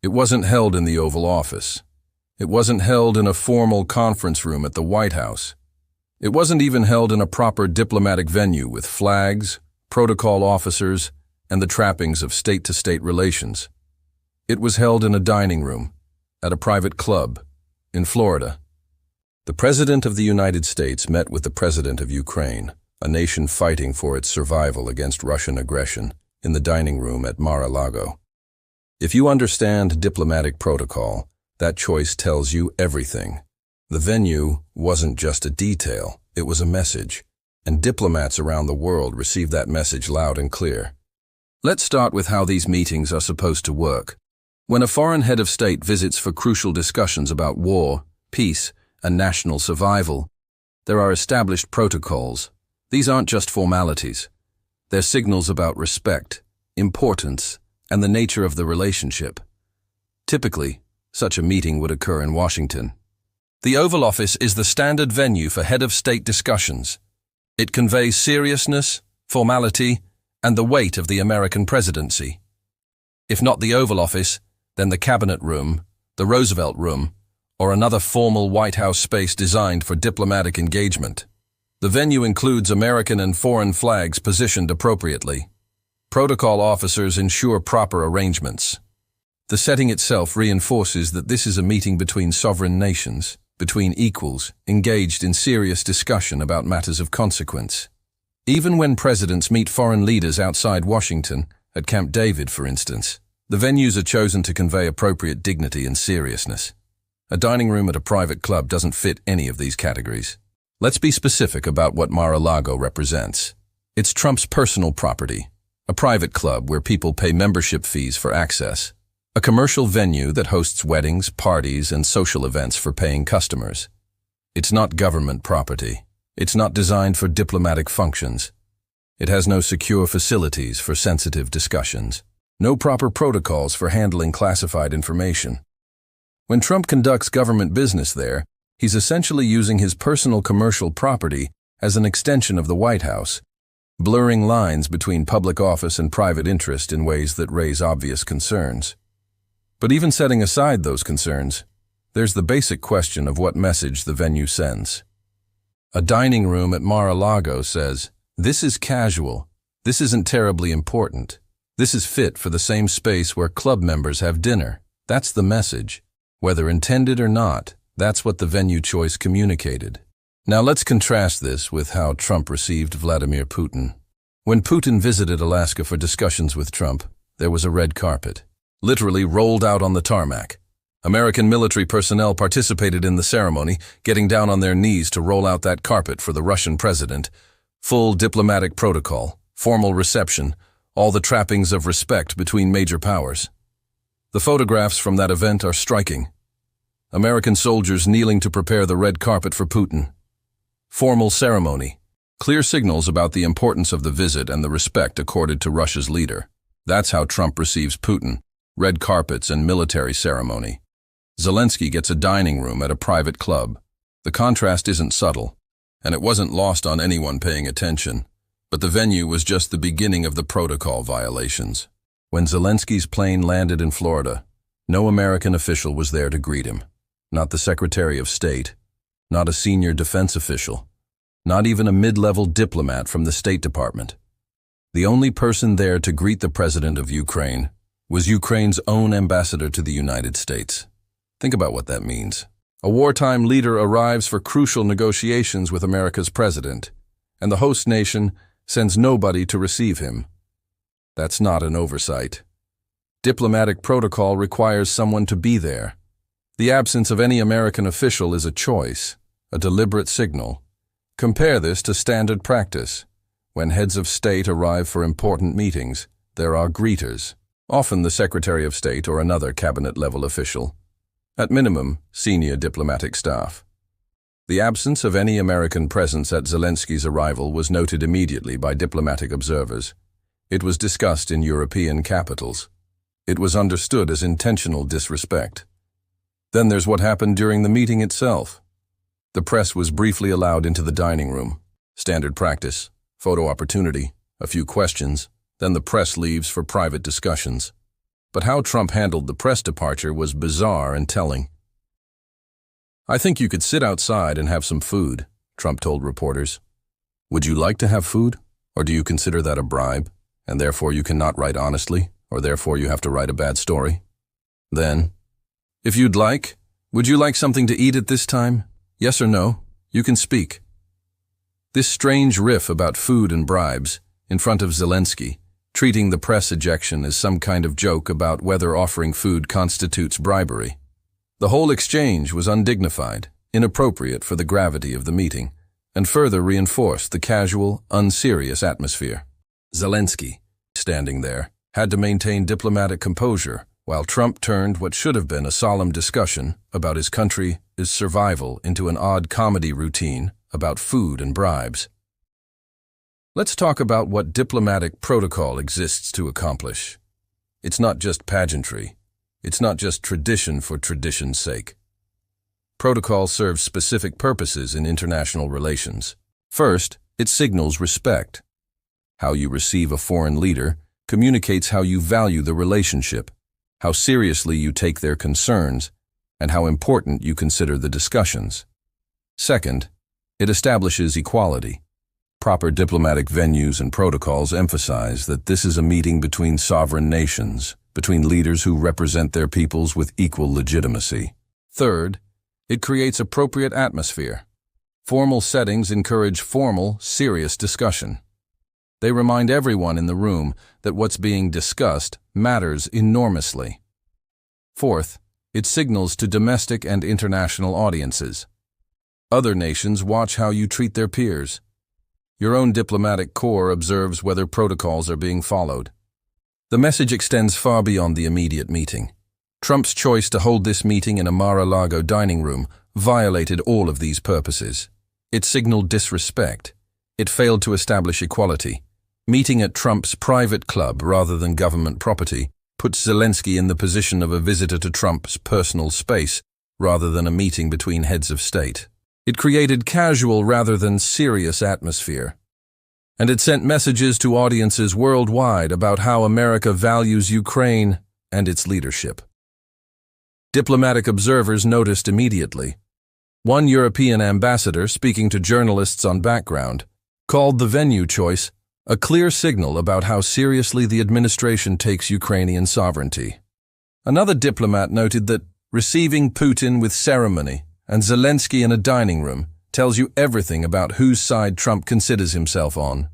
It wasn't held in the Oval Office. It wasn't held in a formal conference room at the White House. It wasn't even held in a proper diplomatic venue with flags, protocol officers, and the trappings of state-to-state relations. It was held in a dining room, at a private club, in Florida. The President of the United States met with the President of Ukraine, a nation fighting for its survival against Russian aggression, in the dining room at Mar-a-Lago. If you understand diplomatic protocol, that choice tells you everything. The venue wasn't just a detail, it was a message, and diplomats around the world received that message loud and clear. Let's start with how these meetings are supposed to work. When a foreign head of state visits for crucial discussions about war, peace, and national survival, there are established protocols. These aren't just formalities. They're signals about respect, importance, and the nature of the relationship. Typically, such a meeting would occur in Washington. The Oval Office is the standard venue for head of state discussions. It conveys seriousness, formality, and the weight of the American presidency. If not the Oval Office, then the Cabinet Room, the Roosevelt Room, or another formal White House space designed for diplomatic engagement. The venue includes American and foreign flags positioned appropriately. Protocol officers ensure proper arrangements. The setting itself reinforces that this is a meeting between sovereign nations, between equals, engaged in serious discussion about matters of consequence. Even when presidents meet foreign leaders outside Washington, at Camp David for instance, the venues are chosen to convey appropriate dignity and seriousness. A dining room at a private club doesn't fit any of these categories. Let's be specific about what Mar-a-Lago represents. It's Trump's personal property, a private club where people pay membership fees for access, a commercial venue that hosts weddings, parties, and social events for paying customers. It's not government property. It's not designed for diplomatic functions. It has no secure facilities for sensitive discussions, no proper protocols for handling classified information. When Trump conducts government business there, he's essentially using his personal commercial property as an extension of the White House, blurring lines between public office and private interest in ways that raise obvious concerns. But even setting aside those concerns, there's the basic question of what message the venue sends. A dining room at Mar-a-Lago says, "This is casual. This isn't terribly important. This is fit for the same space where club members have dinner." That's the message. Whether intended or not, that's what the venue choice communicated. Now let's contrast this with how Trump received Vladimir Putin. When Putin visited Alaska for discussions with Trump, there was a red carpet, literally rolled out on the tarmac. American military personnel participated in the ceremony, getting down on their knees to roll out that carpet for the Russian president. Full diplomatic protocol, formal reception, all the trappings of respect between major powers. The photographs from that event are striking. American soldiers kneeling to prepare the red carpet for Putin. Formal ceremony. Clear signals about the importance of the visit and the respect accorded to Russia's leader. That's how Trump receives Putin. Red carpets and military ceremony. Zelensky gets a dining room at a private club. The contrast isn't subtle, and it wasn't lost on anyone paying attention. But the venue was just the beginning of the protocol violations. When Zelensky's plane landed in Florida, no American official was there to greet him. Not the Secretary of State, not a senior defense official, not even a mid-level diplomat from the State Department. The only person there to greet the president of Ukraine was Ukraine's own ambassador to the United States. Think about what that means. A wartime leader arrives for crucial negotiations with America's president, and the host nation sends nobody to receive him. That's not an oversight. Diplomatic protocol requires someone to be there. The absence of any American official is a choice, a deliberate signal. Compare this to standard practice. When heads of state arrive for important meetings, there are greeters, often the Secretary of State or another cabinet-level official. At minimum, senior diplomatic staff. The absence of any American presence at Zelensky's arrival was noted immediately by diplomatic observers. It was discussed in European capitals. It was understood as intentional disrespect. Then there's what happened during the meeting itself. The press was briefly allowed into the dining room. Standard practice, photo opportunity, a few questions, then the press leaves for private discussions. but how Trump handled the press departure was bizarre and telling. "I think you could sit outside and have some food," Trump told reporters. "Would you like to have food? Or do you consider that a bribe, and therefore you cannot write honestly, or therefore you have to write a bad story? Then, if you'd like, would you like something to eat at this time? Yes or no? You can speak." This strange riff about food and bribes, in front of Zelensky, treating the press ejection as some kind of joke about whether offering food constitutes bribery. The whole exchange was undignified, inappropriate for the gravity of the meeting, and further reinforced the casual, unserious atmosphere. Zelensky, standing there, had to maintain diplomatic composure, while Trump turned what should have been a solemn discussion about his country's survival into an odd comedy routine about food and bribes. Let's talk about what diplomatic protocol exists to accomplish. It's not just pageantry. It's not just tradition for tradition's sake. Protocol serves specific purposes in international relations. First, it signals respect. How you receive a foreign leader communicates how you value the relationship, how seriously you take their concerns, and how important you consider the discussions. Second, it establishes equality. Proper diplomatic venues and protocols emphasize that this is a meeting between sovereign nations, between leaders who represent their peoples with equal legitimacy. Third, it creates appropriate atmosphere. Formal settings encourage formal, serious discussion. They remind everyone in the room that what's being discussed matters enormously. Fourth, it signals to domestic and international audiences. Other nations watch how you treat their peers. Your own diplomatic corps observes whether protocols are being followed. The message extends far beyond the immediate meeting. Trump's choice to hold this meeting in a Mar-a-Lago dining room violated all of these purposes. It signaled disrespect. It failed to establish equality. Meeting at Trump's private club rather than government property puts Zelensky in the position of a visitor to Trump's personal space rather than a meeting between heads of state. It created casual rather than serious atmosphere. And it sent messages to audiences worldwide about how America values Ukraine and its leadership. Diplomatic observers noticed immediately. One European ambassador, speaking to journalists on background, called the venue choice a clear signal about how seriously the administration takes Ukrainian sovereignty. Another diplomat noted that receiving Putin with ceremony and Zelensky in a dining room tells you everything about whose side Trump considers himself on.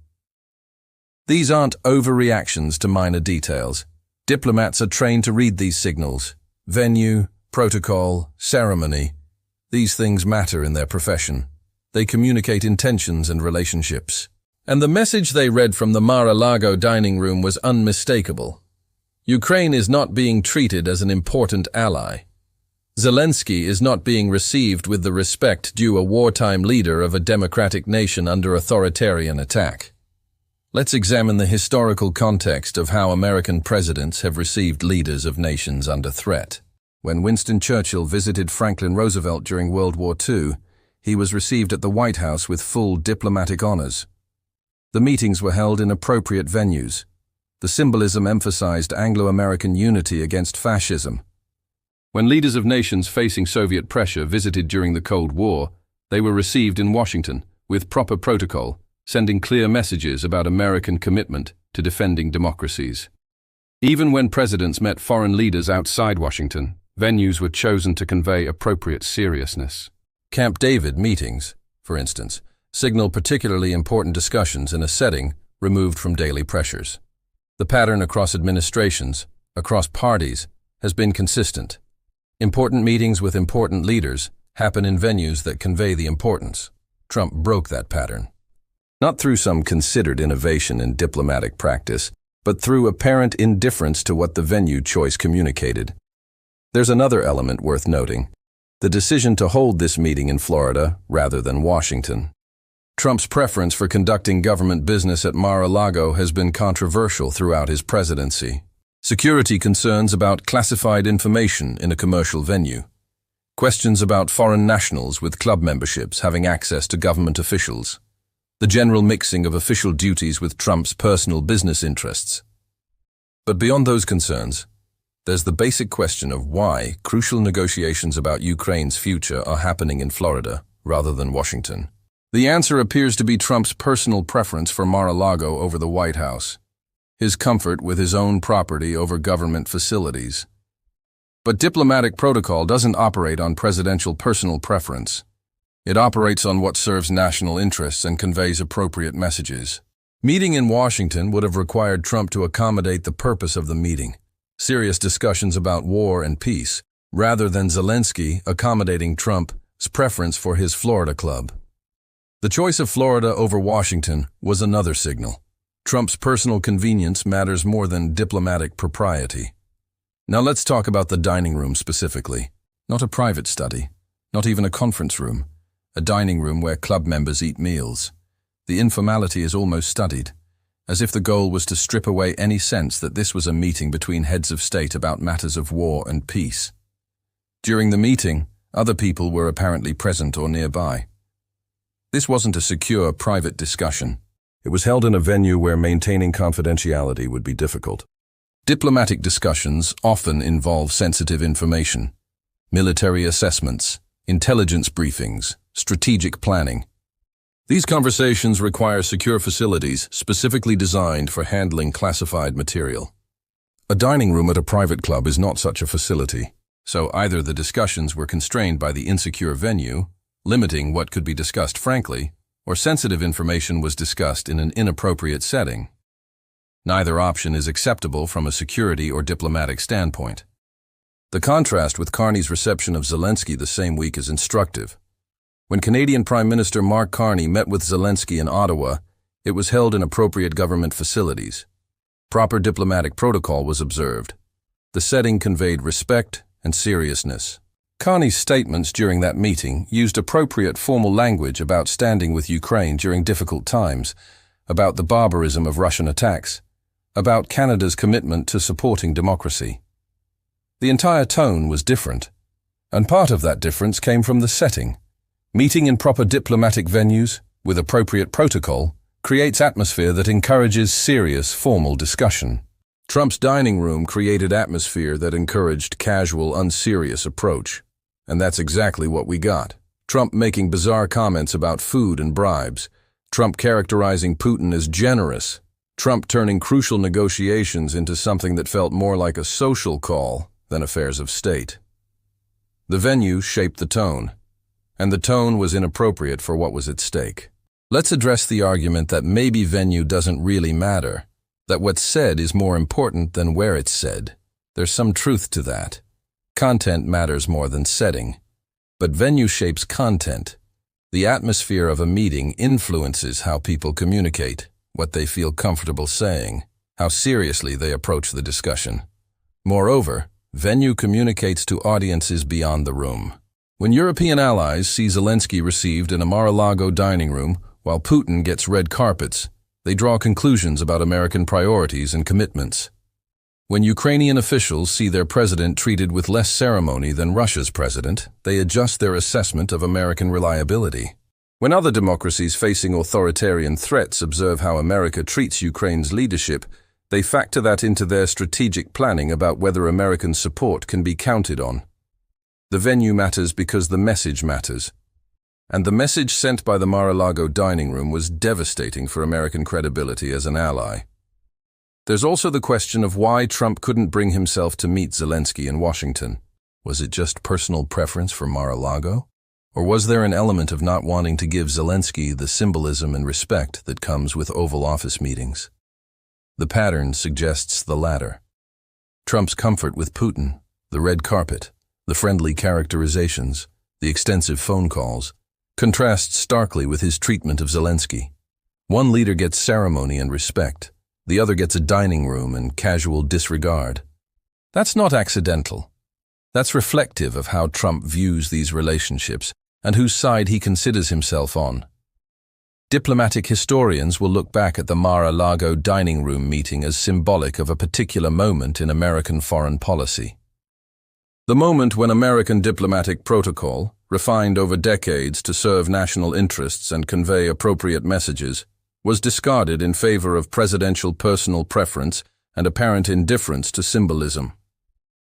These aren't overreactions to minor details. Diplomats are trained to read these signals. Venue, protocol, ceremony. These things matter in their profession. They communicate intentions and relationships. And the message they read from the Mar-a-Lago dining room was unmistakable. Ukraine is not being treated as an important ally. Zelensky is not being received with the respect due a wartime leader of a democratic nation under authoritarian attack. Let's examine the historical context of how American presidents have received leaders of nations under threat. When Winston Churchill visited Franklin Roosevelt during World War II, he was received at the White House with full diplomatic honors. The meetings were held in appropriate venues. The symbolism emphasized Anglo-American unity against fascism. When leaders of nations facing Soviet pressure visited during the Cold War, they were received in Washington with proper protocol, sending clear messages about American commitment to defending democracies. Even when presidents met foreign leaders outside Washington, venues were chosen to convey appropriate seriousness. Camp David meetings, for instance, signal particularly important discussions in a setting removed from daily pressures. The pattern across administrations, across parties, has been consistent. Important meetings with important leaders happen in venues that convey the importance. Trump broke that pattern. Not through some considered innovation in diplomatic practice, but through apparent indifference to what the venue choice communicated. There's another element worth noting: the decision to hold this meeting in Florida rather than Washington. Trump's preference for conducting government business at Mar-a-Lago has been controversial throughout his presidency. Security concerns about classified information in a commercial venue. Questions about foreign nationals with club memberships having access to government officials. The general mixing of official duties with Trump's personal business interests. But beyond those concerns, There's the basic question of why crucial negotiations about Ukraine's future are happening in Florida rather than Washington. The answer appears to be Trump's personal preference for Mar-a-Lago over the White House, his comfort with his own property over government facilities. But diplomatic protocol doesn't operate on presidential personal preference. It operates on what serves national interests and conveys appropriate messages. Meeting in Washington would have required Trump to accommodate the purpose of the meeting, serious discussions about war and peace, rather than Zelensky accommodating Trump's preference for his Florida club. The choice of Florida over Washington was another signal. Trump's personal convenience matters more than diplomatic propriety. Now let's talk about the dining room specifically. Not a private study, not even a conference room, a dining room where club members eat meals. The informality is almost studied, as if the goal was to strip away any sense that this was a meeting between heads of state about matters of war and peace. During the meeting, other people were apparently present or nearby. This wasn't a secure, private discussion. It was held in a venue where maintaining confidentiality would be difficult. Diplomatic discussions often involve sensitive information, military assessments, intelligence briefings, strategic planning. These conversations require secure facilities specifically designed for handling classified material. A dining room at a private club is not such a facility, so either the discussions were constrained by the insecure venue, limiting what could be discussed frankly, or sensitive information was discussed in an inappropriate setting. Neither option is acceptable from a security or diplomatic standpoint. The contrast with Carney's reception of Zelensky the same week is instructive. When Canadian Prime Minister Mark Carney met with Zelensky in Ottawa, it was held in appropriate government facilities. Proper diplomatic protocol was observed. The setting conveyed respect and seriousness. Carney's statements during that meeting used appropriate formal language about standing with Ukraine during difficult times, about the barbarism of Russian attacks, about Canada's commitment to supporting democracy. The entire tone was different, and part of that difference came from the setting. Meeting in proper diplomatic venues, with appropriate protocol, creates atmosphere that encourages serious, formal discussion. Trump's dining room created atmosphere that encouraged casual, unserious approach. And that's exactly what we got. Trump making bizarre comments about food and bribes. Trump characterizing Putin as generous. Trump turning crucial negotiations into something that felt more like a social call than affairs of state. The venue shaped the tone, and the tone was inappropriate for what was at stake. Let's address the argument that maybe venue doesn't really matter, that what's said is more important than where it's said. There's some truth to that. Content matters more than setting, but venue shapes content. The atmosphere of a meeting influences how people communicate, what they feel comfortable saying, how seriously they approach the discussion. Moreover, venue communicates to audiences beyond the room. When European allies see Zelensky received in a Mar-a-Lago dining room while Putin gets red carpets, they draw conclusions about American priorities and commitments. When Ukrainian officials see their president treated with less ceremony than Russia's president, they adjust their assessment of American reliability. When other democracies facing authoritarian threats observe how America treats Ukraine's leadership, they factor that into their strategic planning about whether American support can be counted on. The venue matters because the message matters. And the message sent by the Mar-a-Lago dining room was devastating for American credibility as an ally. There's also the question of why Trump couldn't bring himself to meet Zelensky in Washington. Was it just personal preference for Mar-a-Lago? Or was there an element of not wanting to give Zelensky the symbolism and respect that comes with Oval Office meetings? The pattern suggests the latter. Trump's comfort with Putin, the red carpet, the friendly characterizations, the extensive phone calls, contrasts starkly with his treatment of Zelensky. One leader gets ceremony and respect. The other gets a dining room and casual disregard. That's not accidental. That's reflective of how Trump views these relationships and whose side he considers himself on. Diplomatic historians will look back at the Mar-a-Lago dining room meeting as symbolic of a particular moment in American foreign policy. The moment when American diplomatic protocol, refined over decades to serve national interests and convey appropriate messages, was discarded in favor of presidential personal preference and apparent indifference to symbolism.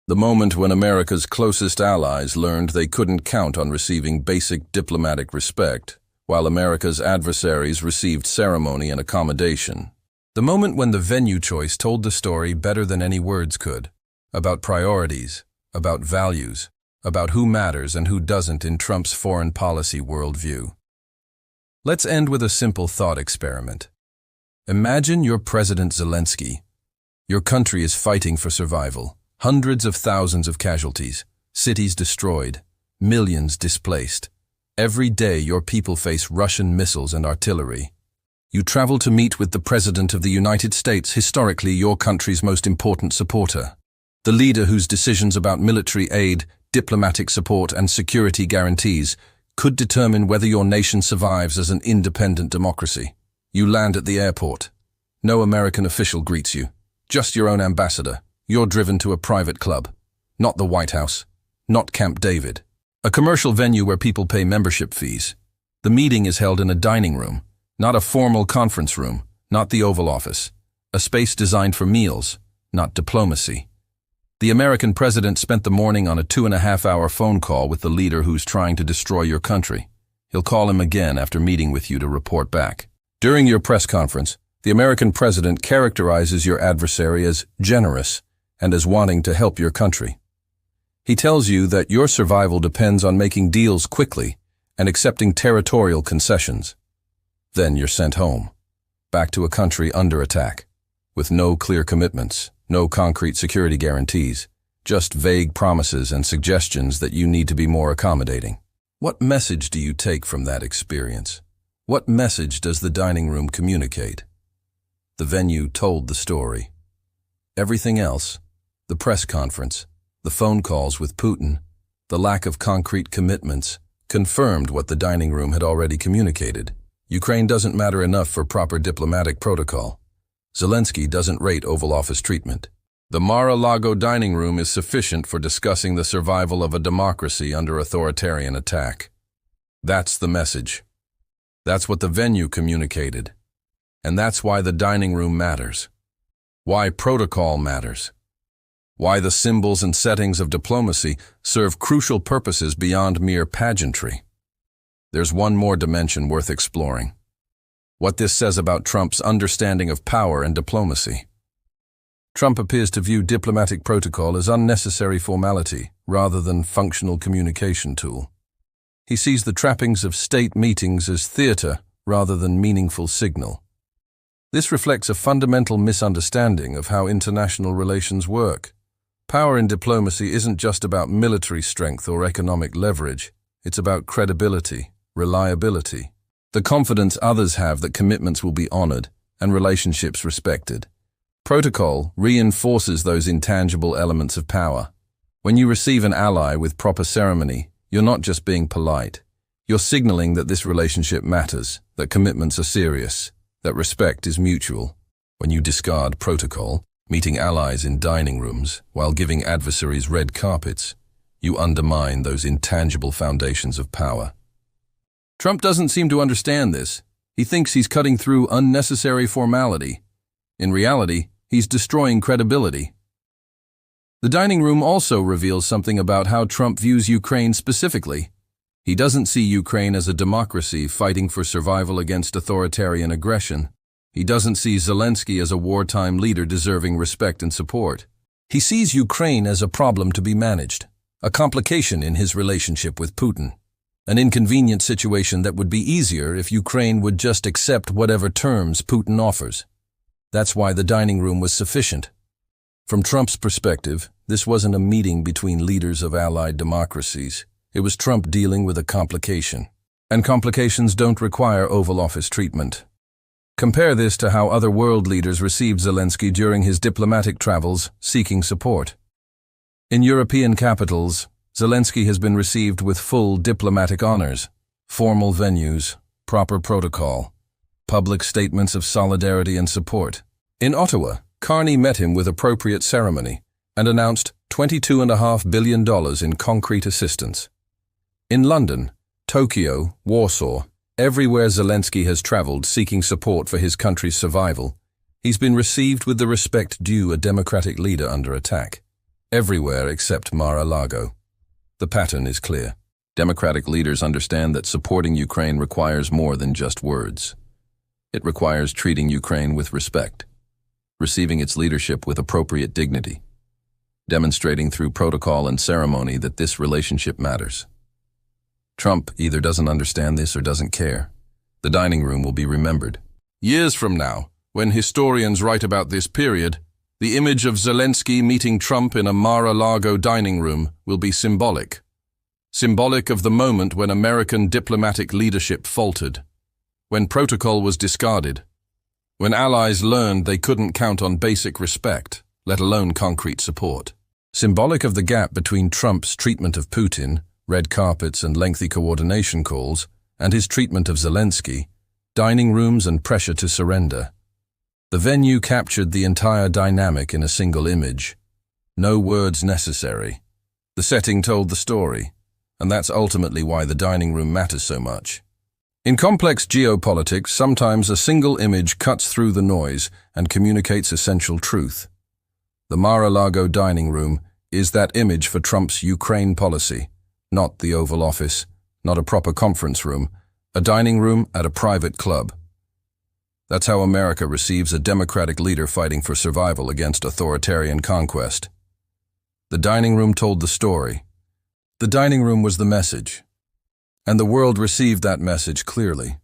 The moment when America's closest allies learned they couldn't count on receiving basic diplomatic respect, while America's adversaries received ceremony and accommodation. The moment when the venue choice told the story better than any words could, about priorities, about values, about who matters and who doesn't in Trump's foreign policy worldview. Let's end with a simple thought experiment. Imagine you're President Zelensky. Your country is fighting for survival. Hundreds of thousands of casualties, cities destroyed, millions displaced. Every day your people face Russian missiles and artillery. You travel to meet with the President of the United States, historically your country's most important supporter. The leader whose decisions about military aid, diplomatic support and security guarantees could determine whether your nation survives as an independent democracy. You land at the airport. No American official greets you, just your own ambassador. You're driven to a private club, not the White House, not Camp David. A commercial venue where people pay membership fees. The meeting is held in a dining room, not a formal conference room, not the Oval Office. A space designed for meals, not diplomacy. The American president spent the morning on a 2.5-hour phone call with the leader who's trying to destroy your country. He'll call him again after meeting with you to report back. During your press conference, the American president characterizes your adversary as generous and as wanting to help your country. He tells you that your survival depends on making deals quickly and accepting territorial concessions. Then you're sent home, back to a country under attack, with no clear commitments, no concrete security guarantees, just vague promises and suggestions that you need to be more accommodating. What message do you take from that experience? What message does the dining room communicate? The venue told the story. Everything else, the press conference, the phone calls with Putin, the lack of concrete commitments, confirmed what the dining room had already communicated. Ukraine doesn't matter enough for proper diplomatic protocol. Zelensky doesn't rate Oval Office treatment. The Mar-a-Lago dining room is sufficient for discussing the survival of a democracy under authoritarian attack. That's the message. That's what the venue communicated. And that's why the dining room matters. Why protocol matters. Why the symbols and settings of diplomacy serve crucial purposes beyond mere pageantry. There's one more dimension worth exploring. What this says about Trump's understanding of power and diplomacy. Trump appears to view diplomatic protocol as unnecessary formality rather than functional communication tool. He sees the trappings of state meetings as theater rather than meaningful signal. This reflects a fundamental misunderstanding of how international relations work. Power in diplomacy isn't just about military strength or economic leverage. It's about credibility, reliability, the confidence others have that commitments will be honored and relationships respected. Protocol reinforces those intangible elements of power. When you receive an ally with proper ceremony, you're not just being polite. You're signaling that this relationship matters, that commitments are serious, that respect is mutual. When you discard protocol, meeting allies in dining rooms while giving adversaries red carpets, you undermine those intangible foundations of power. Trump doesn't seem to understand this. He thinks he's cutting through unnecessary formality. In reality, he's destroying credibility. The dining room also reveals something about how Trump views Ukraine specifically. He doesn't see Ukraine as a democracy fighting for survival against authoritarian aggression. He doesn't see Zelensky as a wartime leader deserving respect and support. He sees Ukraine as a problem to be managed, a complication in his relationship with Putin, an inconvenient situation that would be easier if Ukraine would just accept whatever terms Putin offers. That's why the dining room was sufficient. From Trump's perspective, this wasn't a meeting between leaders of allied democracies. It was Trump dealing with a complication. And complications don't require Oval Office treatment. Compare this to how other world leaders received Zelensky during his diplomatic travels seeking support. In European capitals, Zelensky has been received with full diplomatic honors, formal venues, proper protocol, public statements of solidarity and support. In Ottawa, Carney met him with appropriate ceremony and announced $22.5 billion in concrete assistance. In London, Tokyo, Warsaw, everywhere Zelensky has traveled seeking support for his country's survival, he's been received with the respect due a democratic leader under attack. everywhere except Mar-a-Lago. The pattern is clear. Democratic leaders understand that supporting Ukraine requires more than just words. It requires treating Ukraine with respect, receiving its leadership with appropriate dignity, demonstrating through protocol and ceremony that this relationship matters. Trump either doesn't understand this or doesn't care. The dining room will be remembered. Years from now, when historians write about this period, the image of Zelensky meeting Trump in a Mar-a-Lago dining room will be symbolic. Symbolic of the moment when American diplomatic leadership faltered, when protocol was discarded, when allies learned they couldn't count on basic respect, let alone concrete support. Symbolic of the gap between Trump's treatment of Putin, red carpets and lengthy coordination calls, and his treatment of Zelensky, dining rooms and pressure to surrender. The venue captured the entire dynamic in a single image. No words necessary. The setting told the story, and that's ultimately why the dining room matters so much. In complex geopolitics, sometimes a single image cuts through the noise and communicates essential truth. The Mar-a-Lago dining room is that image for Trump's Ukraine policy, not the Oval Office, not a proper conference room, a dining room at a private club. That's how America receives a democratic leader fighting for survival against authoritarian conquest. The dining room told the story. The dining room was the message. And the world received that message clearly.